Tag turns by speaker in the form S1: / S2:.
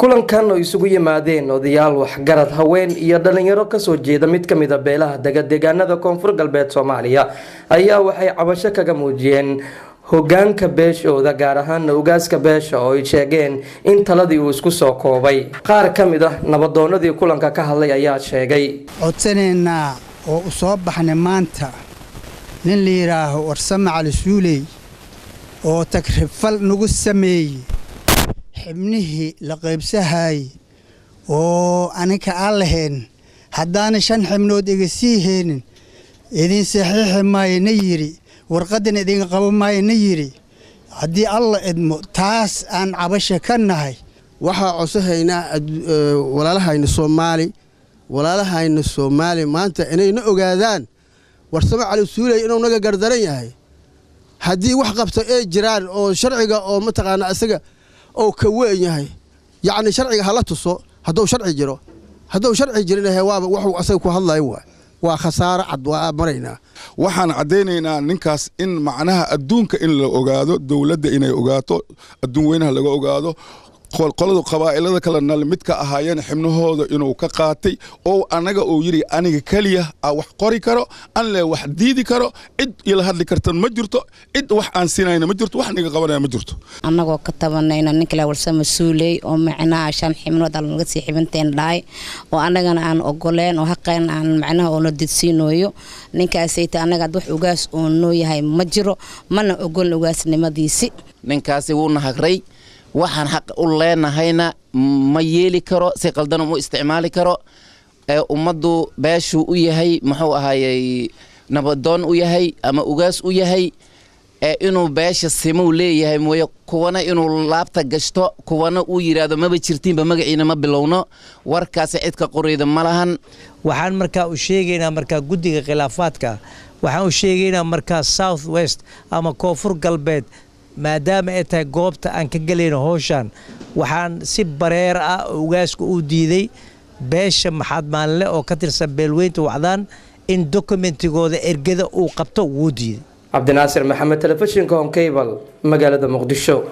S1: kulankan oo isugu yimaadeen odayaal waxgarad haween iyo dhalinyaro ka soo jeeda mid kamid ah beelaha deegaanada Koonfur Galbeed Soomaaliya ayaa waxay cabasho kaga muujiyeen hogaanka beeshooda gaar ahaan ugaaska beesha oo ay sheegeen in taladii uu isku soo koobay qaar kamid ah nabadoonadii kulanka ka hadlay ayaa sheegay
S2: codsaneena oo u soo baxnay maanta nin la yiraahdo Warsame Cali Suuley oo takrifal nagu sameeyay xibnihii la qaybsahay oo anaka aan lahayn haddana 5 xibnood iga sii heenin idin saxiix maayna yiri warqadan idin qabo maayna yiri haddii alla idmo taas aan cabasho ka nahay
S3: waxa cusahayna walaalahayna Soomaali maanta inayna ogaadaan Warsame Cali Suuley inuu naga gardaran yahay haddii wax qabto ee jiraan oo sharciga oo mataqaana asaga oo ka weyn yahay yaani sharciga hala tuso haduu sharci jiro haduu sharci jirinahay waaba wuxuu asaga ku hadlay waa khasaaro cad waa marayna
S4: waxaan cadeynaynaa ninkaas in macnaha adduunka in la ogaado dawladda inay ogaato adduun weynaha laga ogaado qolada qabaa'ilada kala mid ka ahaayeen xibnahooda inuu ka qaatay oo anaga uu yiri aniga kaliya wax qori karo aan le wax diidi karo cid ila hadli kartan ma jirto cid wax aan siinayna ma jirto wax niga qabanaya ma jirto
S5: anagoo ka tabanayna ninka la Warsame Suuley oo macnaha 5 xibnood laga sii xibinteen dhaay oo anagana aan ogoleen oo xaqeen aan macnaha oo la didsiinooyo ninkaas ay taa anaga wax ugaas oo noo yahay ma jiro mana ogol ugaasnimadiisi
S6: ninkaasi wuu nahagray waxaan xaq u leenahayna ma yeeli karo si qaldan u isticmaali karo ummadu beeshu u yahay muxuu ahaayay nabadoon u yahay ama ugaas u yahay inuu beesha simuu leeyahay mooyo kuwana inuu laabta gashto kuwana uu yiraahdo maba jirtiinba magaciina ma bilowno warkaas cid ka qoreyda ma lahan
S7: waxaan markaa u sheegaynaa markaa guddiga khilaafaadka waxaan u sheegaynaa markaa South West ama Koonfur Galbeed maadaama ay tahay goobta aan ka galayno hawshan waxaan si bareer ah ugaasku u diiday beesha maxad maalinle oo ka tirsan beelweynta wacdaan in dokumentigooda ergada uu qabto wuu diiday
S1: Cabdinaasir Maxamed telefishinka Home Cable magaalada Muqdisho.